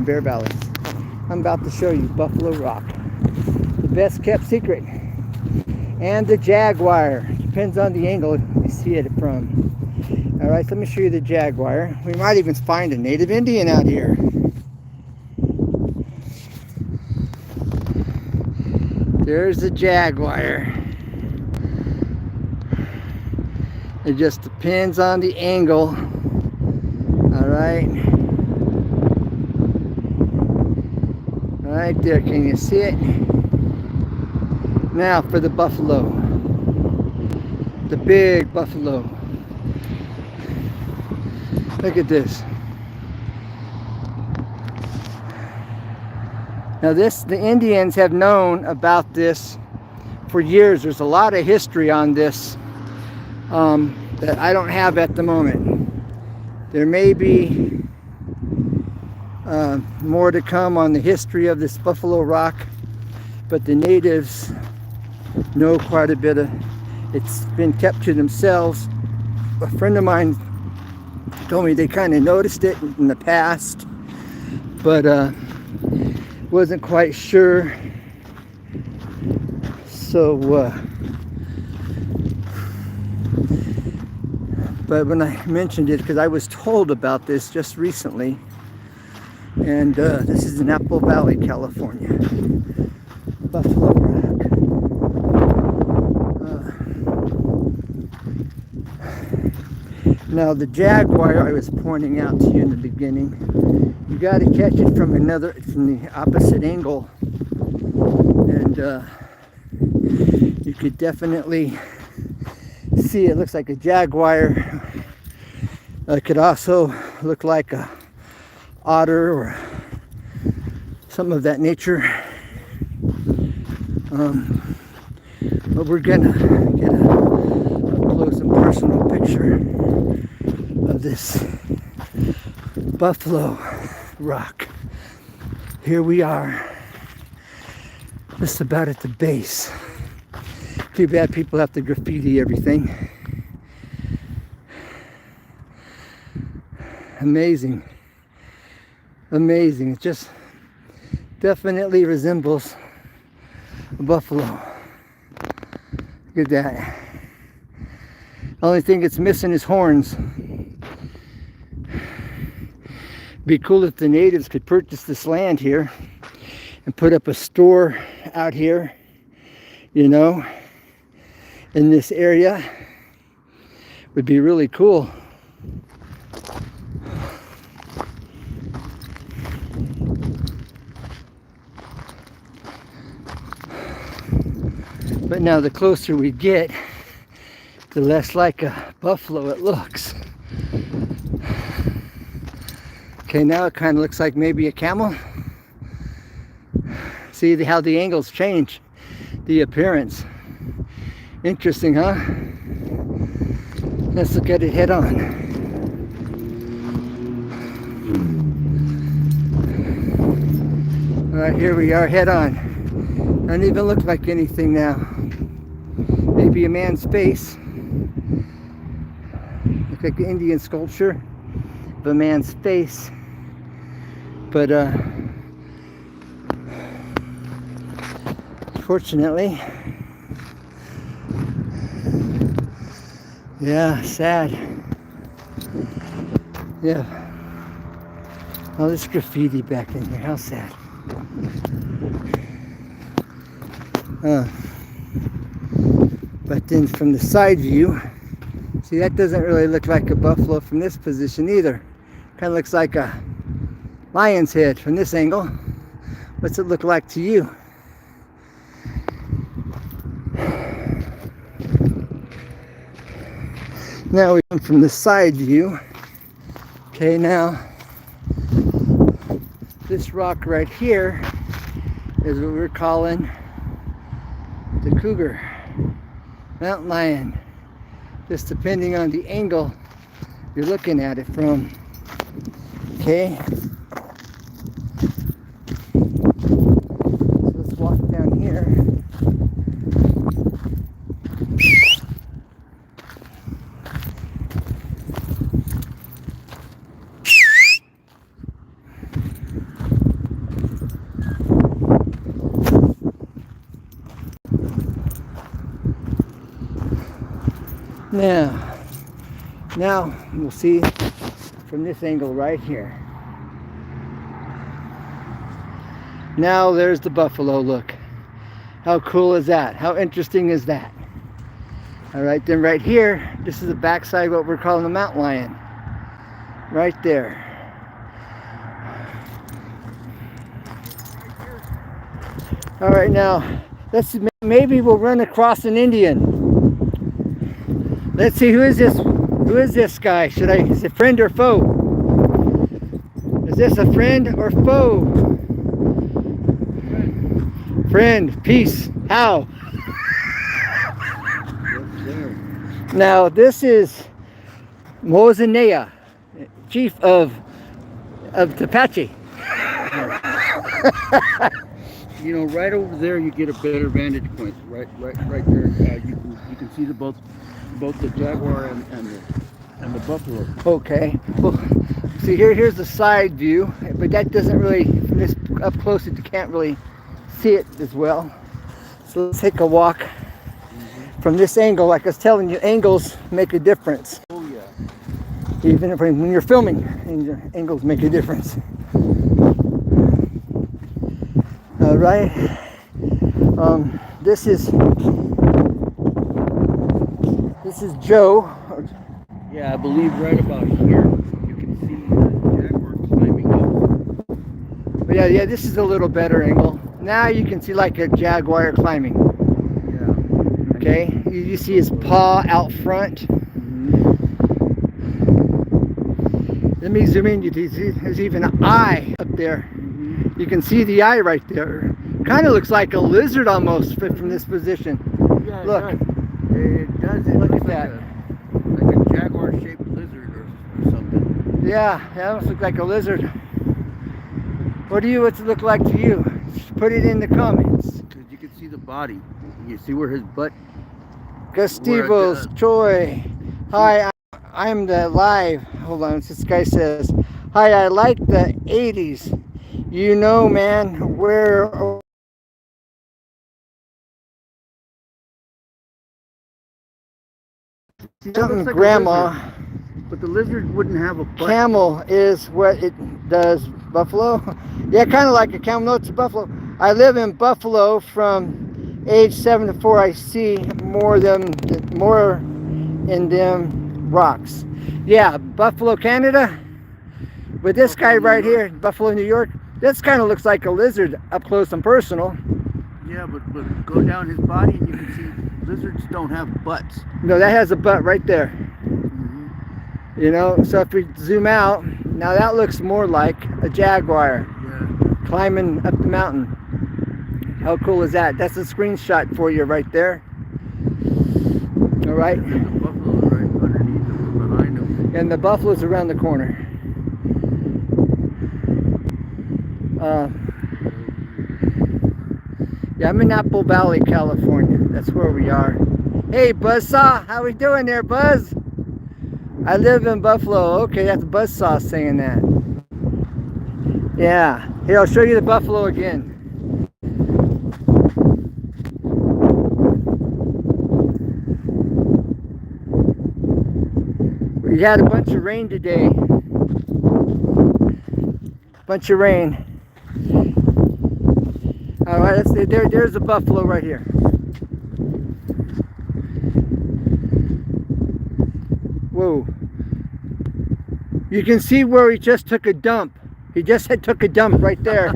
in Bear Valley. I'm about to show you Buffalo.Rock, the best kept secret. And the jaguar, depends on the angle you see it from. Alright, so let me show you the jaguar. We might even find a native Indian out here. There's the jaguar. It just depends on the angle. Alright. Right there, can you see it? Now for the buffalo. The big buffalo. Look at this. Now the Indians have known about this for years. There's a lot of history on this that I don't have at the moment. There may be more to come on the history of this Buffalo.Rock, but the natives know quite a bit of it's been kept to themselves. A friend of mine told me they kind of noticed it in the past, but wasn't quite sure. So but when I mentioned it, because I was told about this just recently, and this is in Apple Valley, California. Buffalo.Rock. Now the jaguar I was pointing out to you in the beginning, you got to catch it from the opposite angle, and you could definitely see it looks like a jaguar. It could also look like a otter or something of that nature. But we're gonna get a close and personal picture of this Buffalo.Rock. Here we are, just about at the base. Too bad people have to graffiti everything. Amazing. Amazing. It just definitely resembles a buffalo. Look at that. The only thing it's missing is horns. Be cool if the natives could purchase this land here and put up a store out here, you know, in this area. Would be really cool. But now the closer we get, the less like a buffalo it looks. Okay, now it kind of looks like maybe a camel. See how the angles change the appearance. Interesting, huh? Let's look at it head on. All right, here we are head on. Doesn't even look like anything now. Maybe a man's face. Look like the Indian sculpture of a man's face. But fortunately, yeah, sad. Yeah. All this graffiti back in here. How sad. But then from the side view, see, that doesn't really look like a buffalo from this position either. Kind of looks like a lion's head from this angle. What's it look like to you? Now we come from the side view. Okay, now this rock right here is what we're calling the cougar, mountain lion. Just depending on the angle you're looking at it from. Okay. So let's walk down here. Now we'll see from this angle right here. Now there's the buffalo. Look. How cool is that? How interesting is that? All right, then right here, this is the backside of what we're calling the mountain lion. Right there. All right, now let's maybe we'll run across an Indian. Let's see, who is this? Who is this guy? Is it friend or foe? Is this a friend or foe? Friend, peace, how? Now this is Mozenea, chief of Tepache. You know, right over there, you get a better vantage point. Right there, you can see both the jaguar and the buffalo. Okay. Well, see here's the side view, but that doesn't really, from this up close, you can't really see it as well. So let's take a walk from this angle. Like I was telling you, angles make a difference. Oh yeah. Even when you're filming, angles make a difference. All right. This is Joe. Yeah, I believe right about here you can see the jaguar climbing up. But yeah, this is a little better angle. Now you can see like a jaguar climbing. Yeah. Okay. You see his paw out front. Let me zoom in. There's even an eye up there. You can see the eye right there. Kind of looks like a lizard almost from this position. Yeah, look. It does. It Look looks at that. Like a jaguar-shaped lizard or something. Yeah, that almost looks like a lizard. What's it look like to you? Put it in the comments. Because you can see the body. You see where his butt. Gustivos, Choi. Hi, I'm the live. Hold on, this guy says, hi, I like the 80s. You know, man, where... Something like grandma. But the lizard wouldn't have a butt. Camel is what it does. Buffalo? Yeah, kind of like a camel. No, it's a buffalo. I live in Buffalo from age 7 to 4. I see more in them rocks. Yeah, Buffalo, Canada. But this guy right here, Buffalo, New York, this kind of looks like a lizard up close and personal. Yeah, but go down his body and you can see lizards don't have butts. No, that has a butt right there. You know, so if we zoom out, now that looks more like a jaguar climbing up the mountain. How cool is that? That's a screenshot for you right there. All right. The buffalo right underneath him, behind him. And the buffalo's around the corner. Yeah, I'm in Apple Valley, California. That's where we are. Hey, Buzzsaw, how we doing there, Buzz? I live in Buffalo. Okay, that's Buzzsaw saying that. Yeah. Here, I'll show you the buffalo again. We had a bunch of rain today. Bunch of rain. All right, there's the buffalo right here. Whoa. You can see where he just took a dump. He just took a dump right there.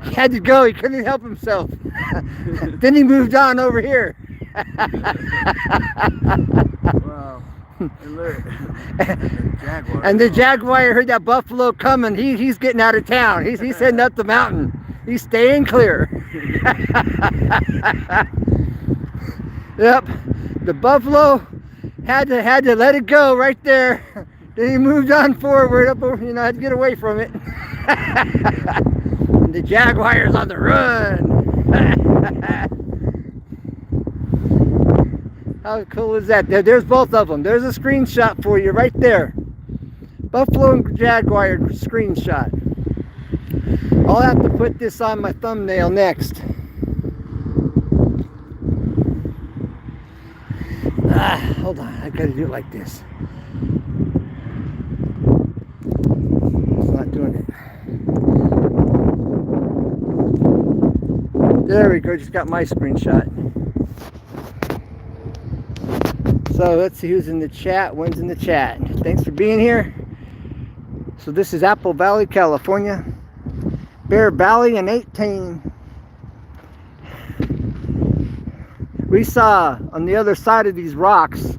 He had to go. He couldn't help himself. Then he moved on over here. Wow. And the jaguar heard that buffalo coming. He's getting out of town. He's heading up the mountain. He's staying clear. Yep. The buffalo had to let it go right there. Then he moved on forward up over, had to get away from it. And the jaguar's on the run. How cool is that? There's both of them. There's a screenshot for you right there. Buffalo and jaguar screenshot. I'll have to put this on my thumbnail next. Hold on, I gotta do it like this. It's not doing it. There we go, just got my screenshot. So let's see who's in the chat. When's in the chat? Thanks for being here. So this is Apple Valley, California. Bear Valley in 18. We saw on the other side of these rocks,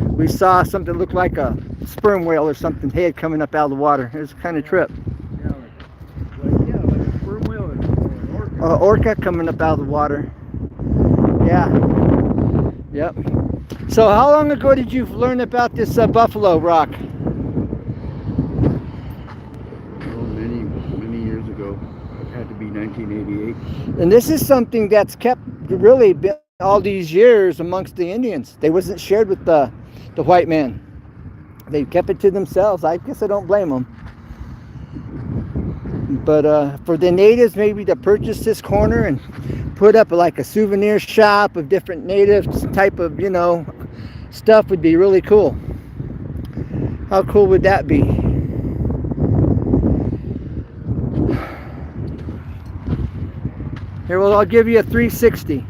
we saw something that looked like a sperm whale or something head coming up out of the water. It was kind of trip. Yeah, like a sperm whale or an orca. Orca coming up out of the water. Yeah. Yep. So how long ago did you learn about this Buffalo.Rock? Oh, many years ago. It had to be 1988. And this is something that's kept really been all these years amongst the Indians. They wasn't shared with the white man. They kept it to themselves. I guess I don't blame them. But for the natives maybe to purchase this corner and put up like a souvenir shop of different native type of, you know, stuff would be really cool. How cool would that be? Here, well, I'll give you a 360.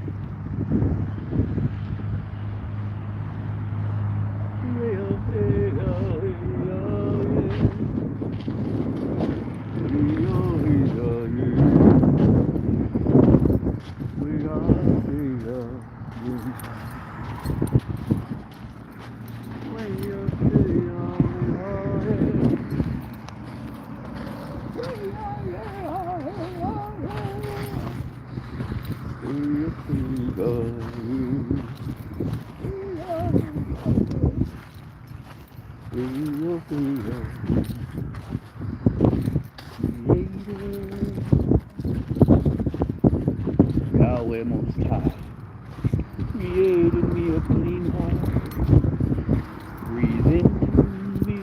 Yahweh Most High created me a clean heart. Breathe into me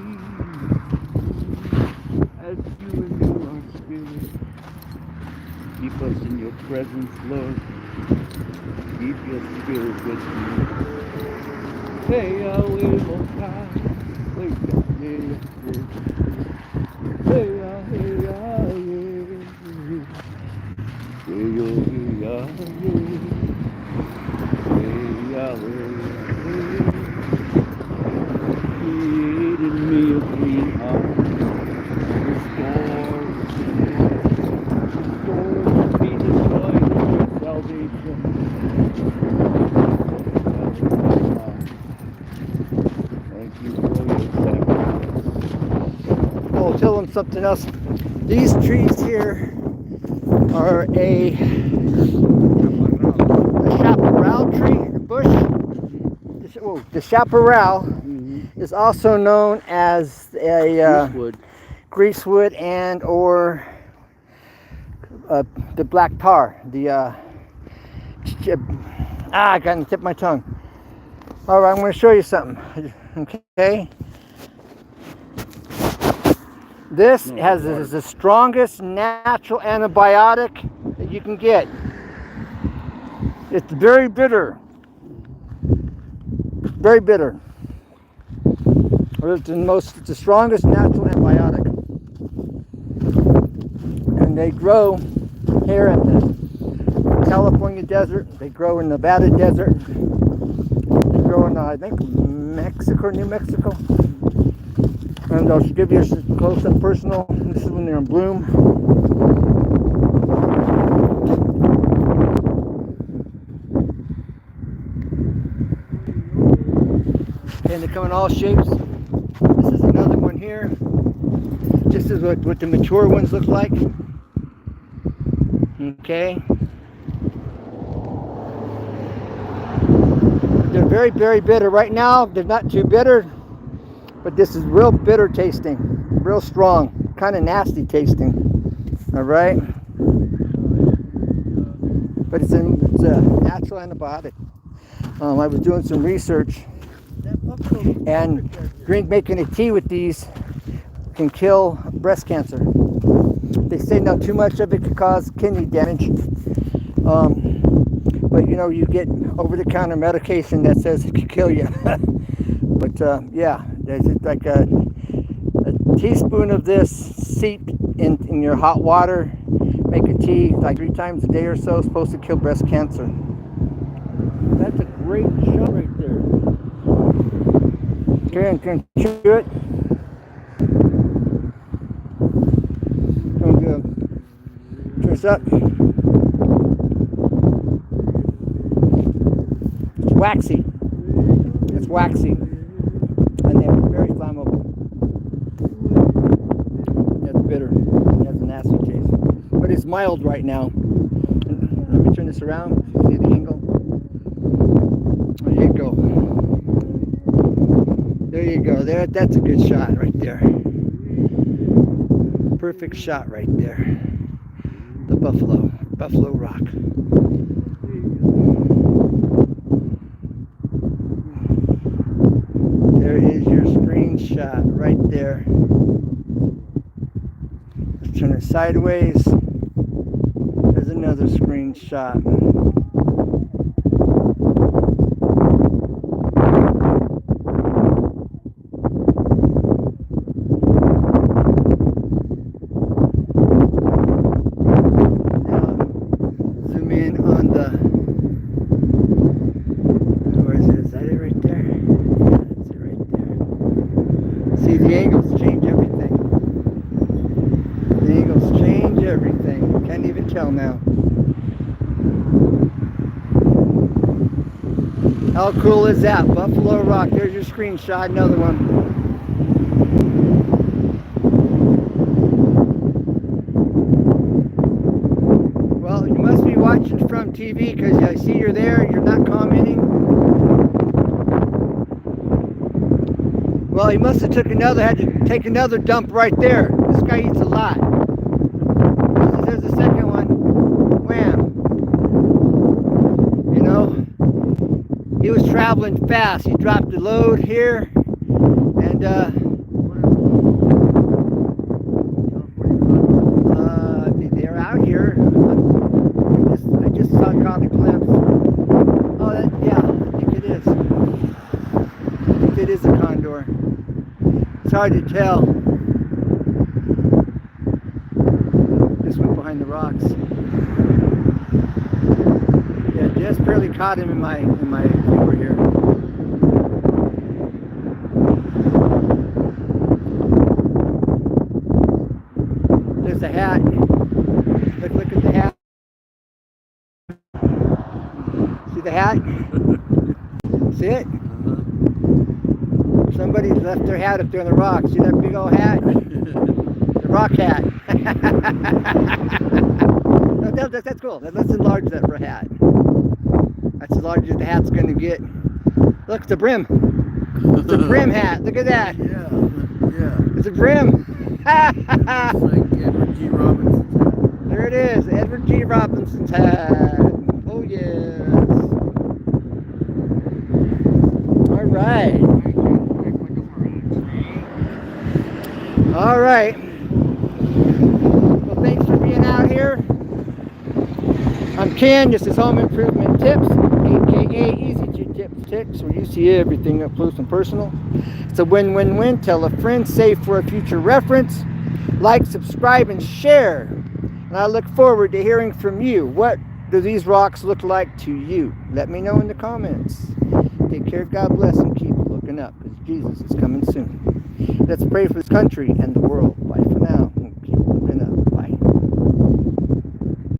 as you renew our spirit. Keep us in your presence, Lord. Keep your spirit with me. Hey, Yahweh Most High. Wait, hey, hey, hey, created me a clean heart. Restore me the joy of your salvation. Thank you for your sacrifice. Oh, tell them something else. These trees here are a chaparral tree, bush. The chaparral is also known as a greasewood and or the black tar. I got to tip my tongue. All right, I'm going to show you something. Okay. This is the strongest natural antibiotic that you can get. It's very bitter. Very bitter. It's the strongest natural antibiotic. And they grow here in the California desert. They grow in Nevada desert. They grow in, I think, Mexico, New Mexico. And I'll give you a close-up personal. This is when they're in bloom. And they come in all shapes. This is another one here. This is what the mature ones look like. Okay. They're very, very bitter. Right now, they're not too bitter. But this is real bitter tasting, real strong, kind of nasty tasting. All right, but it's a natural antibiotic. I was doing some research, and making a tea with these can kill breast cancer. They say now too much of it could cause kidney damage. But you know, you get over-the-counter medication that says it could kill you. But yeah, there's like a teaspoon of this seeped in your hot water. Make a tea like 3 times a day or so. It's supposed to kill breast cancer. That's a great shot right there. Okay, and can chew it. Turn this up. It's waxy. It's waxy. And they're very flammable. That's bitter. It has a nasty taste. But it's mild right now. Let me turn this around. See the angle? There you go. There you go. That's a good shot right there. Perfect shot right there. The Buffalo.Rock. There is your screenshot right there. Let's turn it sideways. There's another screenshot. See, the angles change everything. The angles change everything. Can't even tell now. How cool is that? Buffalo.Rock. There's your screenshot. Another one. Well, you must be watching from TV because I see you're there. You're not commenting. Well, he must have had to take another dump right there. This guy eats a lot. There's the second one. Wham. You know, he was traveling fast. He dropped the load here, and they're out here. I just saw caught a glimpse. Oh, yeah, I think it is. I think it is a condor. It's hard to tell. This went behind the rocks. Yeah, just barely caught him in my viewer here. There's a hat. Look at the hat. See the hat? See it? Somebody left their hat up there on the rock. See that big old hat? The rock hat. No, that's cool. Let's enlarge that hat. That's as large as the hat's going to get. Look, it's a brim. It's a brim hat. Look at that. Yeah. It's a brim. It's like Edward G. Robinson's hat. There it is. Edward G. Robinson's hat. Oh, yes. All right. All right. Well, thanks for being out here. I'm Ken. This is Home Improvement Tips, aka Easy to Tips, where you see everything up close and personal. It's a win-win-win. Tell a friend, save for a future reference. Like, subscribe, and share. And I look forward to hearing from you. What do these rocks look like to you? Let me know in the comments. Take care. God bless, and keep looking up, because Jesus is coming soon. Let's pray for this country and the world. Bye for now.